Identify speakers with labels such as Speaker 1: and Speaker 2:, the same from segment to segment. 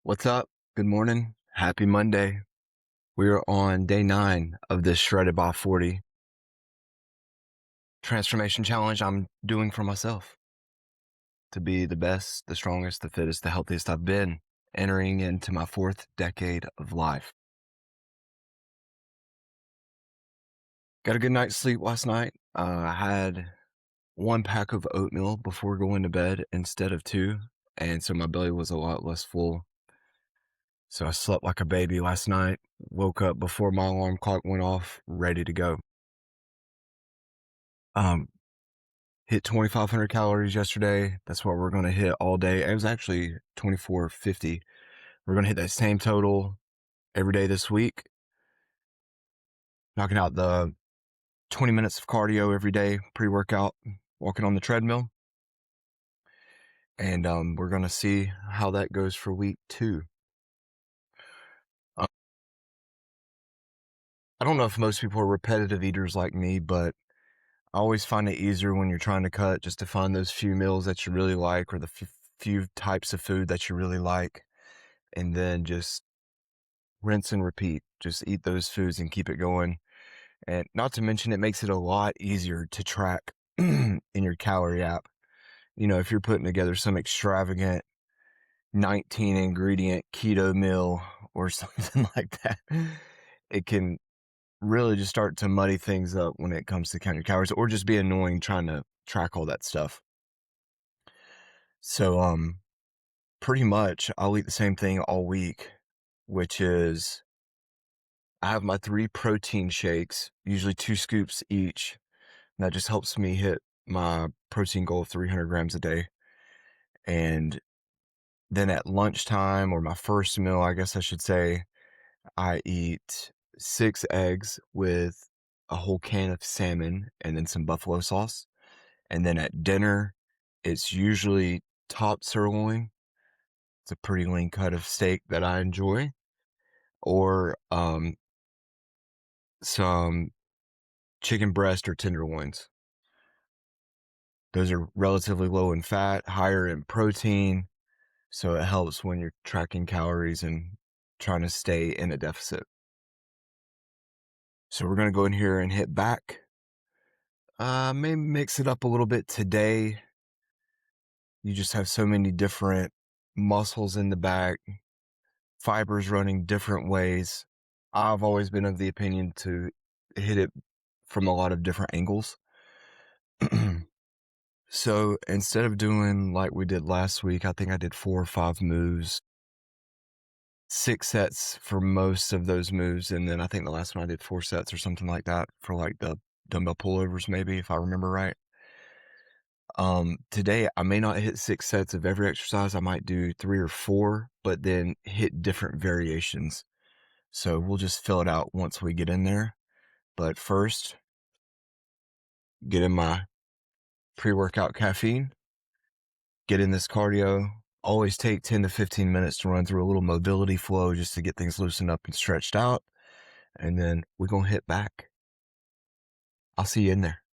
Speaker 1: What's up? Good morning. Happy Monday. We are on day 9 of this Shredded by 40 transformation challenge I'm doing for myself to be the best, the strongest, the fittest, the healthiest I've been, entering into my 4th decade of life. Got a good night's sleep last night. I had 1 pack of oatmeal before going to bed instead of 2, and so my belly was a lot less full. So I slept like a baby last night, woke up before my alarm clock went off, ready to go. Um, Hit 2,500 calories yesterday. That's what we're going to hit all day. It was actually 2,450. We're going to hit that same total every day this week, knocking out the 20 minutes of cardio every day, pre-workout, walking on the treadmill. And we're going to see how that goes for week 2. I don't know if most people are repetitive eaters like me, but I always find it easier when you're trying to cut just to find those few meals that you really like or the few types of food that you really like, and then just rinse and repeat. Just eat those foods and keep it going. And not to mention, it makes it a lot easier to track in your calorie app. You know, if you're putting together some extravagant 19 ingredient keto meal or something like that, it can really just start to muddy things up when it comes to counting your calories or just be annoying trying to track all that stuff. So, pretty much I'll eat the same thing all week, which is I have my 3 protein shakes, usually 2 scoops each. And that just helps me hit my protein goal of 300 grams a day. And then at lunchtime, or my first meal, I guess I should say, I eat 6 eggs with a whole can of salmon and then some buffalo sauce. And then at dinner, it's usually top sirloin. It's a pretty lean cut of steak that I enjoy, or some chicken breast or tenderloins. Those are relatively low in fat, higher in protein, so it helps when you're tracking calories and trying to stay in a deficit. So we're going to go in here and hit back. Maybe mix it up a little bit today. You just have so many different muscles in the back, fibers running different ways. I've always been of the opinion to hit it from a lot of different angles. So instead of doing like we did last week, I think I did 4 or 5 moves, 6 sets for most of those moves. And then I think the last one I did 4 sets or something like that for like the dumbbell pullovers, maybe, if I remember right. Today I may not hit 6 sets of every exercise. I might do 3 or 4, but then hit different variations. So we'll just fill it out once we get in there. But first, get in my pre-workout caffeine, get in this cardio. Always take 10 to 15 minutes to run through a little mobility flow just to get things loosened up and stretched out. And then we're going to hit back. I'll see you in there.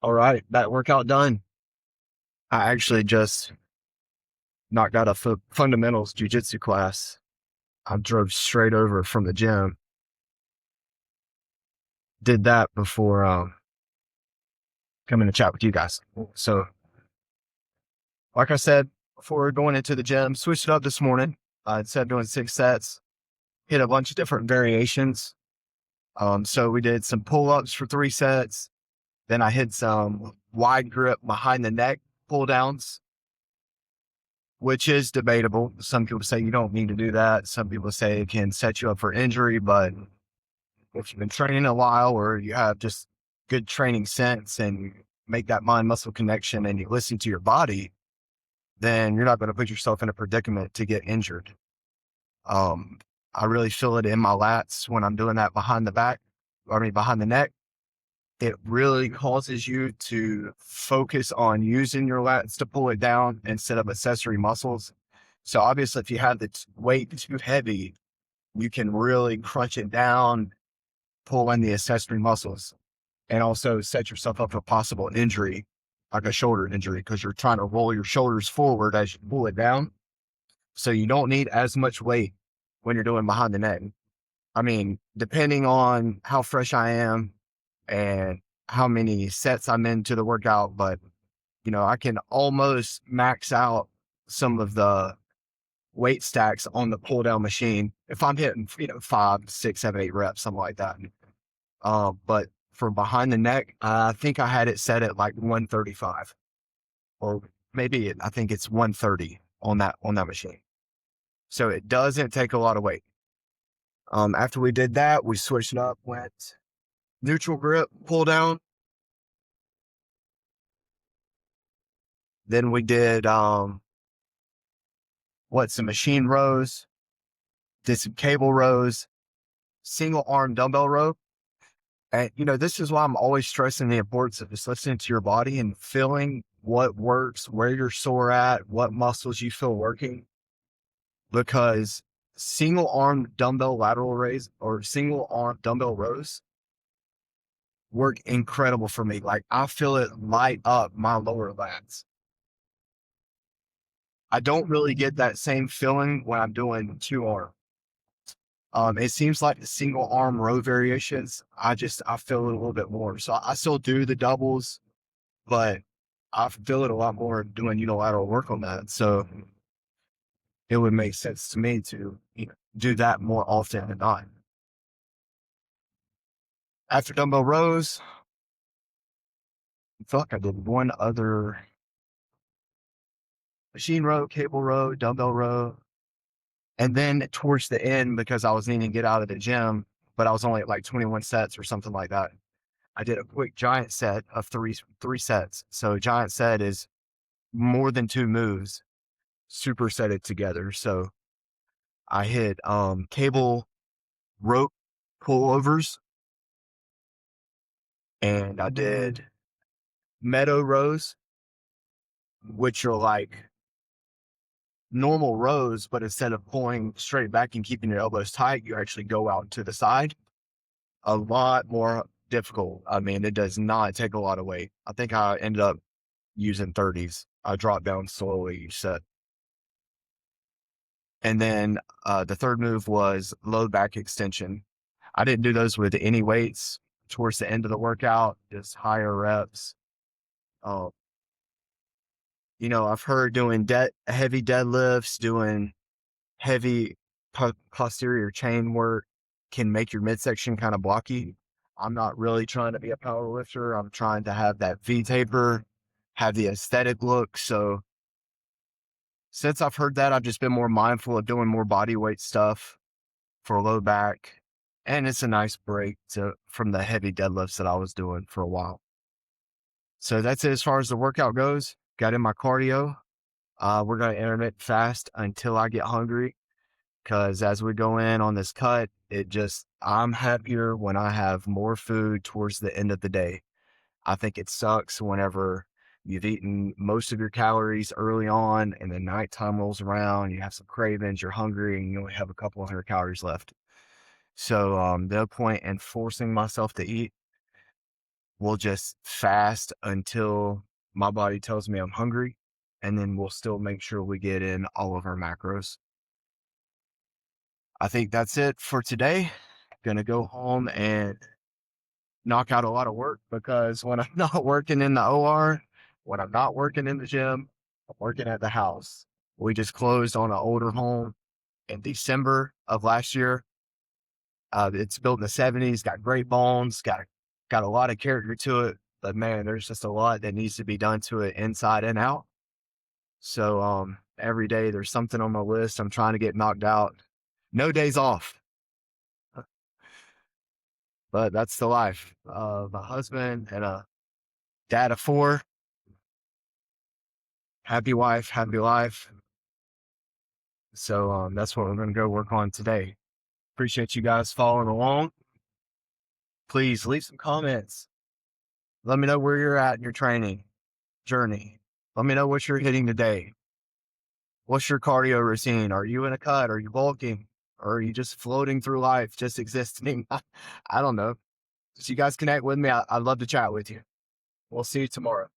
Speaker 1: All right, that workout done. I actually just knocked out a fundamentals jujitsu class. I drove straight over from the gym, did that before coming to chat with you guys. So, like I said, before going into the gym, switched it up this morning. Instead of doing 6 sets, hit a bunch of different variations. So we did some pull ups for 3 sets. Then I hit some wide grip behind the neck pull downs, which is debatable. Some people say you don't need to do that. Some people say it can set you up for injury, but if you've been training a while or you have just good training sense and you make that mind muscle connection and you listen to your body, then you're not going to put yourself in a predicament to get injured. Um, I really feel it in my lats when I'm doing that behind the neck. It really causes you to focus on using your lats to pull it down instead of accessory muscles. So obviously, if you have the weight too heavy, you can really crunch it down, pull in the accessory muscles, and also set yourself up for possible injury, like a shoulder injury, because you're trying to roll your shoulders forward as you pull it down. So you don't need as much weight when you're doing behind the neck. I mean, depending on how fresh I am and how many sets I'm into the workout, but I can almost max out some of the weight stacks on the pull down machine if I'm hitting, 5, 6, 7, 8 reps, something like that. But for behind the neck, I think I had it set at like 135, or maybe I think it's 130 on that machine. So it doesn't take a lot of weight. After we did that, we switched it up, went neutral grip, pull down. Then we did some machine rows, did some cable rows, single arm dumbbell row. And this is why I'm always stressing the importance of just listening to your body and feeling what works, where you're sore at, what muscles you feel working. Because single arm dumbbell lateral raise or single arm dumbbell rows work incredible for me. Like I feel it light up my lower lats. I don't really get that same feeling when I'm doing two arm. It seems like the single arm row variations, I feel it a little bit more. So I still do the doubles, but I feel it a lot more doing unilateral work on that. So it would make sense to me to do that more often than not. After dumbbell rows, I feel like I did one other machine row, cable row, dumbbell row. And then towards the end, because I was needing to get out of the gym, but I was only at like 21 sets or something like that, I did a quick giant set of three sets. So giant set is more than two moves, supersetted together. So I hit cable rope pullovers, and I did meadow rows, which are like normal rows, but instead of pulling straight back and keeping your elbows tight, you actually go out to the side. A lot more difficult. I mean, it does not take a lot of weight. I think I ended up using 30s. I dropped down slowly each set. And then the third move was low back extension. I didn't do those with any weights towards the end of the workout, just higher reps. Uh, I've heard doing heavy deadlifts, doing heavy posterior chain work can make your midsection kind of blocky. I'm not really trying to be a power lifter. I'm trying to have that V taper, have the aesthetic look. So since I've heard that, I've just been more mindful of doing more body weight stuff for low back. And it's a nice break from the heavy deadlifts that I was doing for a while. So that's it as far as the workout goes. Got in my cardio. We're going to intermittent fast until I get hungry. Because as we go in on this cut, I'm happier when I have more food towards the end of the day. I think it sucks whenever you've eaten most of your calories early on and then nighttime rolls around, you have some cravings, you're hungry, and you only have a couple of hundred calories left. So no point in forcing myself to eat. we'll just fast until my body tells me I'm hungry, and then we'll still make sure we get in all of our macros. I think that's it for today. Gonna go home and knock out a lot of work because when I'm not working in the OR, when I'm not working in the gym, I'm working at the house. We just closed on an older home in December of last year. It's built in the 70s, got great bones, got a lot of character to it. But man, there's just a lot that needs to be done to it inside and out. So every day there's something on my list I'm trying to get knocked out. No days off, but that's the life of a husband and a dad of four. Happy wife, happy life. So that's what we're going to go work on today. Appreciate you guys following along. Please leave some comments. Let me know where you're at in your training journey. Let me know what you're hitting today. What's your cardio routine? Are you in a cut? Are you bulking? Or are you just floating through life, just existing? I don't know. If you guys connect with me, I'd love to chat with you. We'll see you tomorrow.